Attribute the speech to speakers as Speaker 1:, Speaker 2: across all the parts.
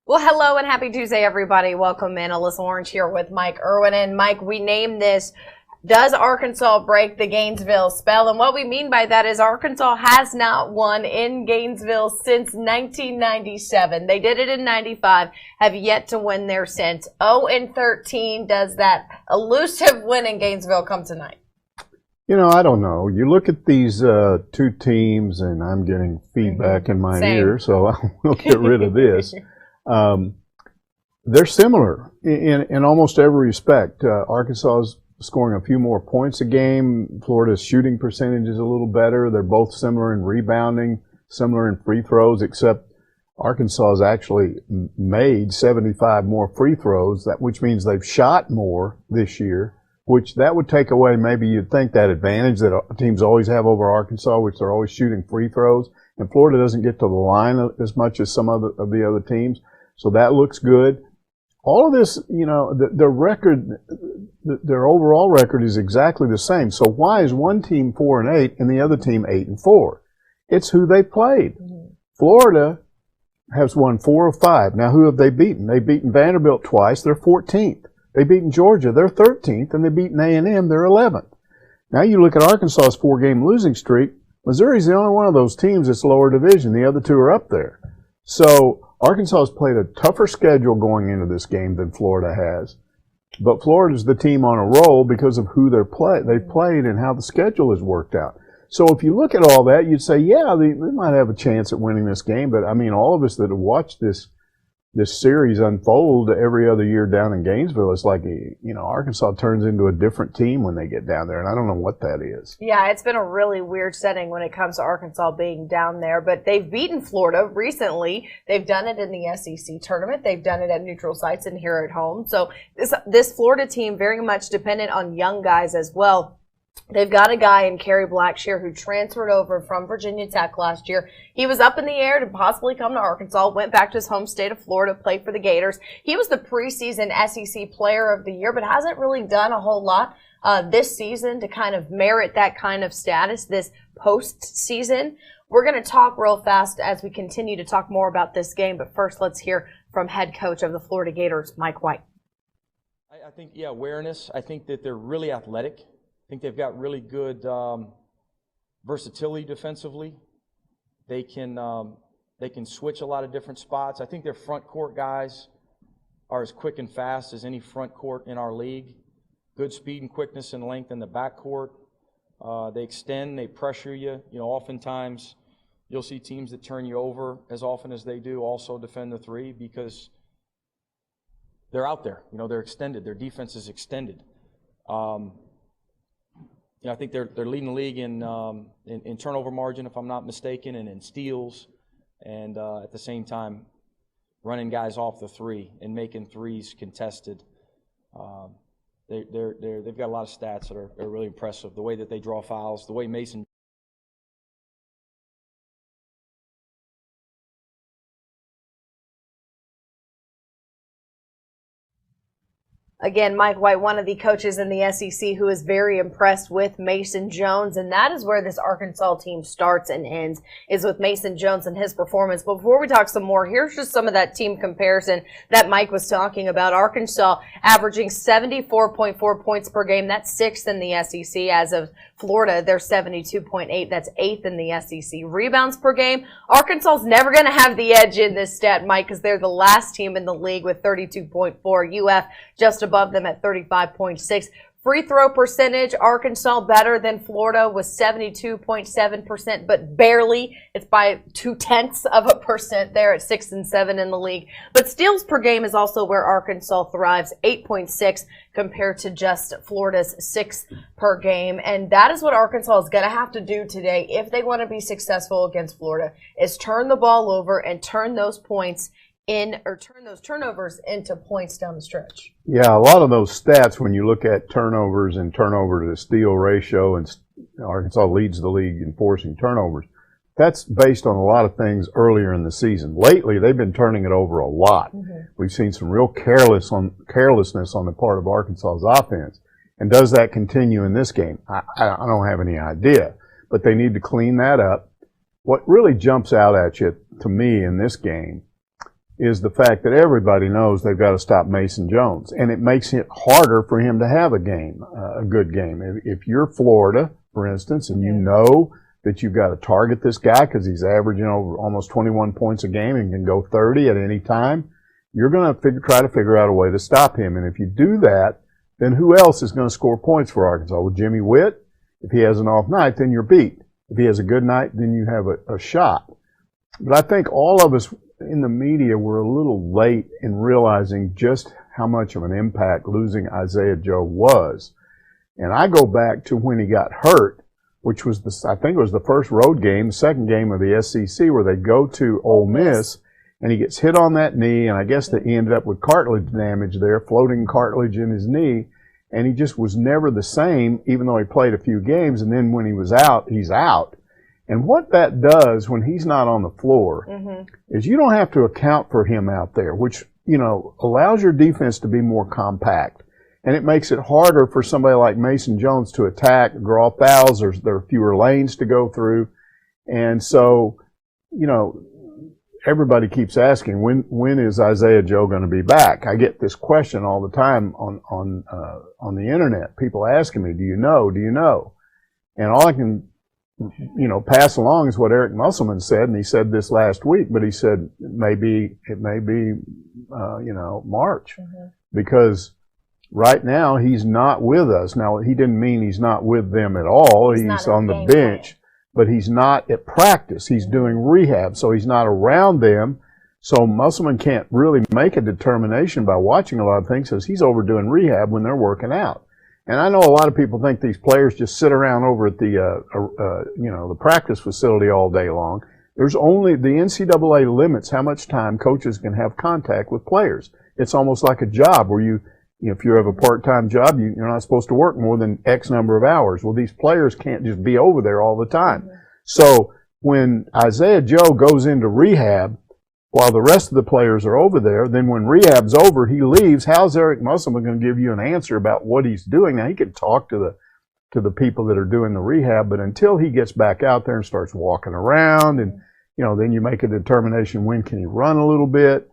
Speaker 1: Well, hello and happy Tuesday, everybody. Welcome in. Alyssa Orange here with Mike Irwin. And Mike, we named this, Does Arkansas Break the Gainesville Spell? And what we mean by that is Arkansas has not won in Gainesville since 1997. They did it in 95, have yet to win there since. 0-13. Does that elusive win in Gainesville come tonight?
Speaker 2: You know, I don't know. You look at these two teams, and I'm getting feedback in my ear, so we'll get rid of this. They're similar in almost every respect. Arkansas is scoring a few more points a game. Florida's shooting percentage is a little better. They're both similar in rebounding, similar in free throws, except Arkansas has actually made 75 more free throws, which means they've shot more this year, which that would take away, maybe you'd think, that advantage that teams always have over Arkansas, which they're always shooting free throws. And Florida doesn't get to the line as much as some of the other teams. So that looks good. All of this, you know, their record, their overall record is exactly the same. So why is one team 4-8 and the other team 8-4? It's who they played. Florida has won 4 of 5. Now, who have they beaten? They've beaten Vanderbilt twice. They're 14th. They've beaten Georgia. They're 13th. And they've beaten A&M. They're 11th. Now you look at Arkansas's 4-game losing streak. Missouri's the only one of those teams that's lower division. The other two are up there. So Arkansas has played a tougher schedule going into this game than Florida has. But Florida's the team on a roll because of who they've played and how the schedule has worked out. So if you look at all that, you'd say, yeah, they might have a chance at winning this game. But, I mean, all of us that have watched this series unfold every other year down in Gainesville, it's like, you know, Arkansas turns into a different team when they get down there, and I don't know what that is.
Speaker 1: Yeah, it's been a really weird setting when it comes to Arkansas being down there, but they've beaten Florida recently. They've done it in the SEC tournament. They've done it at neutral sites and here at home. So this Florida team very much dependent on young guys as well. They've got a guy in Kerry Blackshear who transferred over from Virginia Tech last year. He was up in the air to possibly come to Arkansas, went back to his home state of Florida, played for the Gators. He was the preseason SEC Player of the Year, but hasn't really done a whole lot this season to kind of merit that kind of status this postseason. We're going to talk real fast as we continue to talk more about this game, but first let's hear from head coach of the Florida Gators, Mike White.
Speaker 3: I think, awareness. I think that they're really athletic. I think they've got really good versatility defensively. They can switch a lot of different spots. I think their front court guys are as quick and fast as any front court in our league. Good speed and quickness and length in the back court. They extend, they pressure you. You know, oftentimes you'll see teams that turn you over as often as they do also defend the three because they're out there. You know, they're extended. Their defense is extended. You know, I think they're leading the league in turnover margin, if I'm not mistaken, and in steals, and at the same time, running guys off the three and making threes contested. They've got a lot of stats that are really impressive. The way that they draw fouls, the way Mason.
Speaker 1: Again, Mike White, one of the coaches in the SEC who is very impressed with Mason Jones, and that is where this Arkansas team starts and ends, is with Mason Jones and his performance. But before we talk some more, here's just some of that team comparison that Mike was talking about. Arkansas averaging 74.4 points per game. That's 6th in the SEC. As of Florida, they're 72.8. That's 8th in the SEC. Rebounds per game. Arkansas's never going to have the edge in this stat, Mike, because they're the last team in the league with 32.4. UF just above them at 35.6. Free throw percentage, Arkansas better than Florida with 72.7%, but barely. It's by 0.2% there at 6 and 7 in the league. But steals per game is also where Arkansas thrives, 8.6 compared to just Florida's 6 per game. And that is what Arkansas is going to have to do today if they want to be successful against Florida, is turn the ball over and turn those points turn those turnovers into points down the stretch.
Speaker 2: Yeah, a lot of those stats, when you look at turnovers and turnover to steal ratio, and Arkansas leads the league in forcing turnovers, that's based on a lot of things earlier in the season. Lately, they've been turning it over a lot. We've seen some real carelessness on the part of Arkansas's offense. And does that continue in this game? I don't have any idea, but they need to clean that up. What really jumps out at you, to me, in this game, is the fact that everybody knows they've got to stop Mason Jones. And it makes it harder for him to have a game, a good game. If you're Florida, for instance, and you know that you've got to target this guy because he's averaging over almost 21 points a game and can go 30 at any time, you're going to try to figure out a way to stop him. And if you do that, then who else is going to score points for Arkansas? Well, Jimmy Witt. If he has an off night, then you're beat. If he has a good night, then you have a shot. But I think all of us in the media were a little late in realizing just how much of an impact losing Isaiah Joe was. And I go back to when he got hurt, which was I think it was the first road game, the second game of the SEC, where they go to Ole Miss, and he gets hit on that knee, and I guess that he ended up with cartilage damage there, floating cartilage in his knee. And he just was never the same, even though he played a few games. And then when he was out, he's out. And what that does when he's not on the floor is you don't have to account for him out there, which, allows your defense to be more compact. And it makes it harder for somebody like Mason Jones to attack, draw fouls. There are fewer lanes to go through. And so, everybody keeps asking, when is Isaiah Joe going to be back? I get this question all the time on the internet. People asking me, do you know? Do you know? And all I can, pass along is what Eric Musselman said, and he said this last week, but he said it may be March, because right now he's not with us. Now, he didn't mean he's not with them at all. He's on the bench. But he's not at practice. He's doing rehab, so he's not around them. So Musselman can't really make a determination by watching a lot of things, because he's over doing rehab when they're working out. And I know a lot of people think these players just sit around over at the practice facility all day long. There's only the NCAA limits how much time coaches can have contact with players. It's almost like a job where if you have a part-time job, you're not supposed to work more than X number of hours. Well, these players can't just be over there all the time. So when Isaiah Joe goes into rehab, while the rest of the players are over there, then when rehab's over, he leaves. How's Eric Musselman going to give you an answer about what he's doing? Now, he can talk to the people that are doing the rehab, but until he gets back out there and starts walking around, and then you make a determination, when can he run a little bit.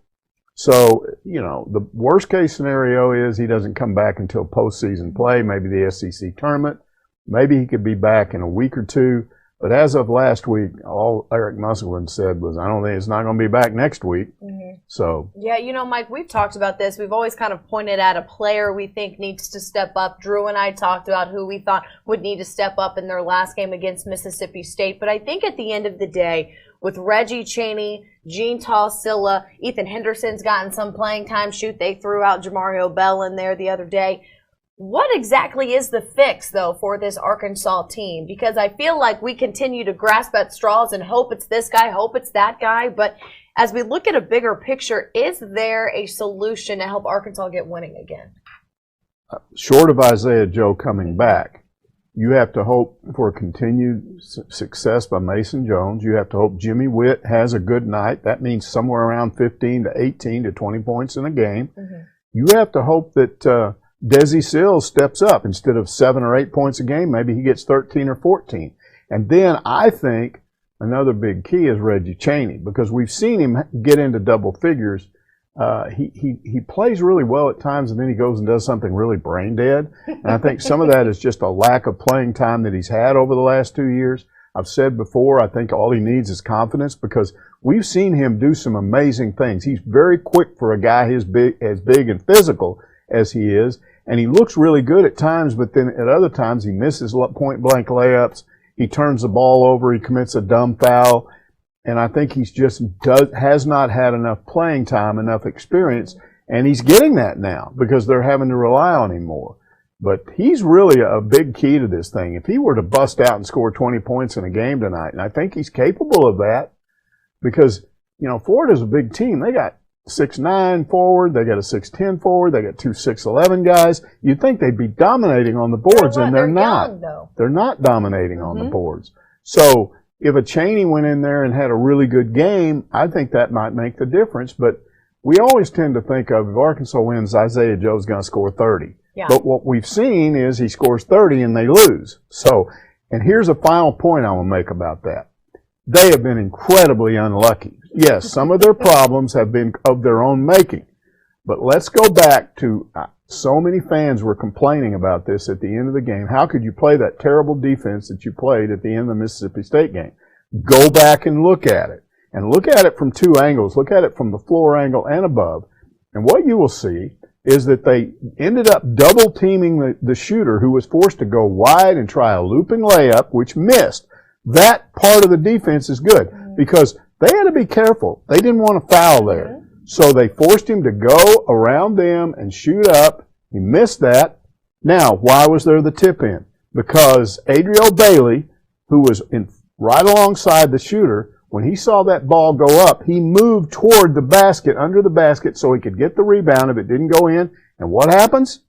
Speaker 2: So, the worst case scenario is he doesn't come back until postseason play, maybe the SEC tournament. Maybe he could be back in a week or two. But as of last week, all Eric Musselman said was, I don't think it's not going to be back next week. So.
Speaker 1: Yeah, Mike, we've talked about this. We've always kind of pointed at a player we think needs to step up. Drew and I talked about who we thought would need to step up in their last game against Mississippi State. But I think at the end of the day, with Reggie Chaney, Gene Tall-Silla, Ethan Henderson's gotten some playing time. They threw out Jamario Bell in there the other day. What exactly is the fix, though, for this Arkansas team? Because I feel like we continue to grasp at straws and hope it's this guy, hope it's that guy. But as we look at a bigger picture, is there a solution to help Arkansas get winning again?
Speaker 2: Short of Isaiah Joe coming back, you have to hope for continued success by Mason Jones. You have to hope Jimmy Witt has a good night. That means somewhere around 15 to 18 to 20 points in a game. You have to hope that Desi Sills steps up. Instead of 7 or 8 points a game, maybe he gets 13 or 14. And then I think another big key is Reggie Chaney, because we've seen him get into double figures. He plays really well at times, and then he goes and does something really brain dead. And I think some of that is just a lack of playing time that he's had over the last 2 years. I've said before, I think all he needs is confidence, because we've seen him do some amazing things. He's very quick for a guy as big and physical as he is, and he looks really good at times, but then at other times he misses point-blank layups. He turns the ball over. He commits a dumb foul. And I think he's just has not had enough playing time, enough experience, and he's getting that now because they're having to rely on him more. But he's really a big key to this thing. If he were to bust out and score 20 points in a game tonight, and I think he's capable of that, because, Florida's a big team. They got 6'9" forward, they got a 6'10" forward, they got 2 6'11" guys. You'd think they'd be dominating on the boards, and they're not.
Speaker 1: Young, though.
Speaker 2: They're not dominating on the boards. So if a Chaney went in there and had a really good game, I think that might make the difference. But we always tend to think of, if Arkansas wins, Isaiah Joe's going to score 30.
Speaker 1: Yeah.
Speaker 2: But what we've seen is he scores 30 and they lose. So, and here's a final point I will make about that. They have been incredibly unlucky. Yes, some of their problems have been of their own making. But let's go back to so many fans were complaining about this at the end of the game. How could you play that terrible defense that you played at the end of the Mississippi State game? Go back and look at it. And look at it from two angles. Look at it from the floor angle and above. And what you will see is that they ended up double teaming the shooter, who was forced to go wide and try a looping layup, which missed. That part of the defense is good because they had to be careful. They didn't want to foul there. So they forced him to go around them and shoot up. He missed that. Now, why was there the tip in? Because Adriel Bailey, who was right alongside the shooter, when he saw that ball go up, he moved toward the basket, under the basket, so he could get the rebound if it didn't go in. And what happens?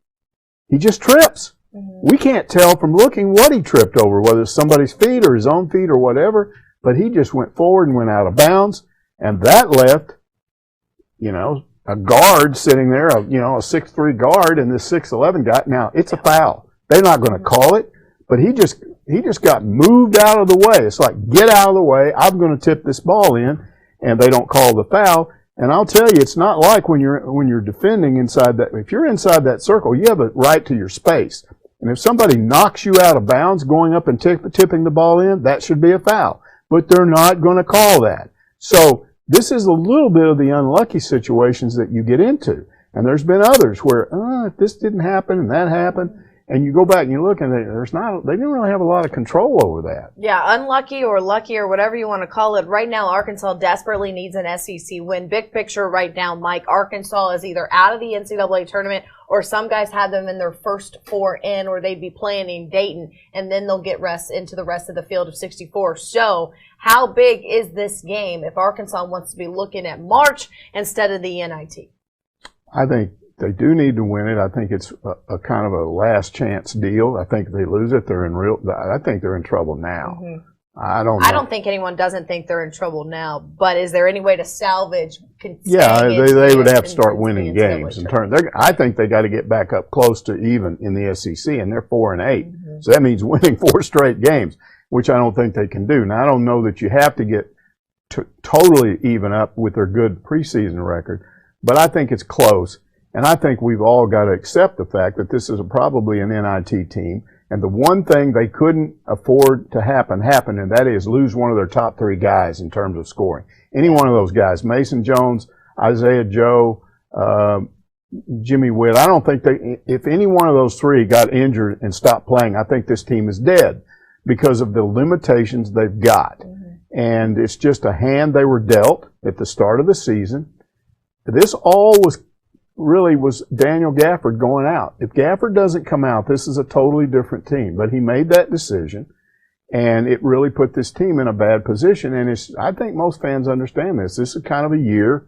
Speaker 2: He just trips. We can't tell from looking what he tripped over, whether it's somebody's feet or his own feet or whatever, but he just went forward and went out of bounds, and that left, a guard sitting there, a 6'3" guard, and this 6'11" guy. Now, it's a foul. They're not going to call it, but he just got moved out of the way. It's like, get out of the way. I'm going to tip this ball in, and they don't call the foul. And I'll tell you, it's not like when you're defending inside that. If you're inside that circle, you have a right to your space. And if somebody knocks you out of bounds going up and tipping the ball in, that should be a foul. But they're not going to call that. So this is a little bit of the unlucky situations that you get into. And there's been others where, if this didn't happen and that happened, and you go back and you look and they didn't really have a lot of control over that.
Speaker 1: Yeah, unlucky or lucky or whatever you want to call it. Right now, Arkansas desperately needs an SEC win. Big picture right now, Mike, Arkansas is either out of the NCAA tournament or some guys have them in their first 4 in, or they'd be playing in Dayton, and then they'll get rest into the rest of the field of 64. So how big is this game if Arkansas wants to be looking at March instead of the NIT?
Speaker 2: I think they do need to win it. I think it's a kind of a last chance deal. I think if they lose it, I think they're in trouble now. I don't know.
Speaker 1: I don't think anyone doesn't think they're in trouble now, but is there any way to salvage?
Speaker 2: Yeah, they would have to start winning games. I think they got to get back up close to even in the SEC, and they're 4-8. So that means winning 4 straight games, which I don't think they can do. Now, I don't know that you have to get totally even up with their good preseason record, but I think it's close. And I think we've all got to accept the fact that this is probably an NIT team. And the one thing they couldn't afford to happen, and that is lose one of their top 3 guys in terms of scoring. Any one of those guys, Mason Jones, Isaiah Joe, Jimmy Witt, I don't think if any one of those 3 got injured and stopped playing, I think this team is dead because of the limitations they've got. And it's just a hand they were dealt at the start of the season. This all was Daniel Gafford going out. If Gafford doesn't come out, this is a totally different team. But he made that decision, and it really put this team in a bad position. And I think most fans understand this. This is kind of a year.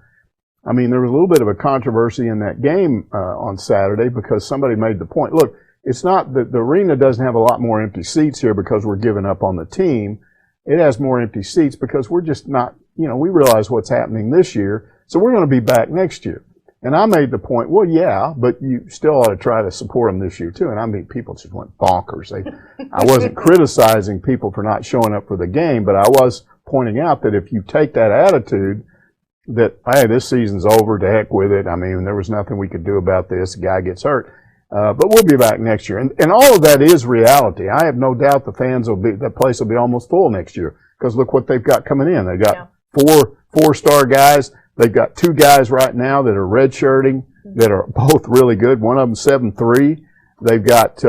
Speaker 2: I mean, there was a little bit of a controversy in that game on Saturday because somebody made the point. Look, it's not that the arena doesn't have a lot more empty seats here because we're giving up on the team. It has more empty seats because we're just not, we realize what's happening this year, so we're going to be back next year. And I made the point, well, yeah, but you still ought to try to support them this year, too. And I mean, people just went bonkers. I wasn't criticizing people for not showing up for the game, but I was pointing out that if you take that attitude that, hey, this season's over, to heck with it. I mean, there was nothing we could do about this. The guy gets hurt. But we'll be back next year. And all of that is reality. I have no doubt the place will be almost full next year because look what they've got coming in. They've got 4-star guys. They've got 2 guys right now that are redshirting that are both really good. One of them 7'3". They've got,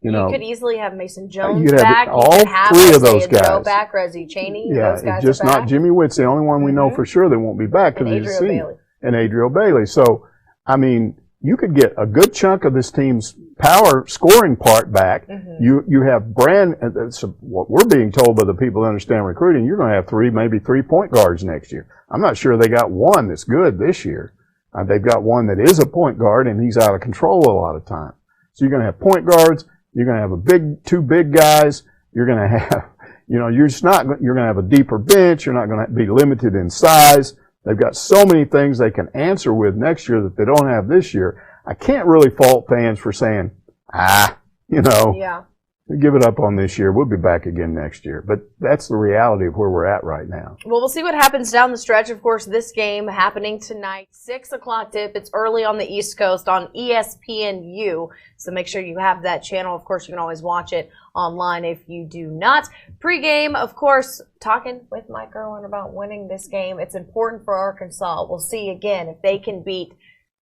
Speaker 2: you could
Speaker 1: easily have Mason Jones back.
Speaker 2: All 3 of those guys.
Speaker 1: Joe back, Reggie Chaney.
Speaker 2: Yeah,
Speaker 1: those guys
Speaker 2: just
Speaker 1: are back.
Speaker 2: not Jimmy Witt's the only one we know for sure that won't be back because he's a senior. And Adriel Bailey. So, I mean, you could get a good chunk of this team's power scoring part back. You have what we're being told by the people that understand recruiting, you're going to have maybe 3 point guards next year. I'm not sure they got one that's good this year. They've got one that is a point guard, and he's out of control a lot of time. So you're going to have point guards. You're going to have 2 big guys. You're going to have, you're going to have a deeper bench. You're not going to be limited in size. They've got so many things they can answer with next year that they don't have this year. I can't really fault fans for saying,
Speaker 1: Yeah.
Speaker 2: give it up on this year. We'll be back again next year. But that's the reality of where we're at right now.
Speaker 1: Well, we'll see what happens down the stretch. Of course, this game happening tonight, 6 o'clock tip. It's early on the East Coast on ESPNU. So make sure you have that channel. Of course, you can always watch it online if you do not. Pre-game, of course, talking with Mike Irwin about winning this game. It's important for Arkansas. We'll see again if they can beat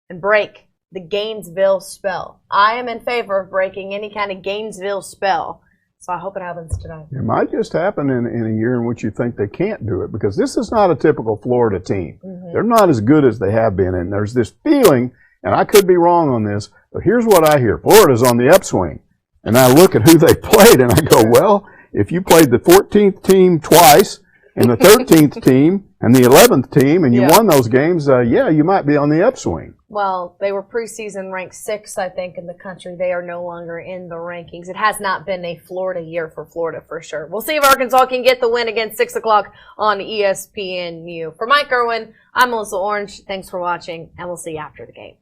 Speaker 1: and break the Gainesville spell. I am in favor of breaking any kind of Gainesville spell, so I hope it happens tonight.
Speaker 2: It might just happen in a year in which you think they can't do it, because this is not a typical Florida team. Mm-hmm. They're not as good as they have been, and there's this feeling, and I could be wrong on this, but here's what I hear. Florida's on the upswing. And I look at who they played, and I go, well, if you played the 14th team twice, and the 13th team, and the 11th team, and you won those games, you might be on the upswing.
Speaker 1: Well, they were preseason ranked 6th, I think, in the country. They are no longer in the rankings. It has not been a Florida year for Florida, for sure. We'll see if Arkansas can get the win again, 6 o'clock on ESPNU. For Mike Irwin, I'm Melissa Orange. Thanks for watching, and we'll see you after the game.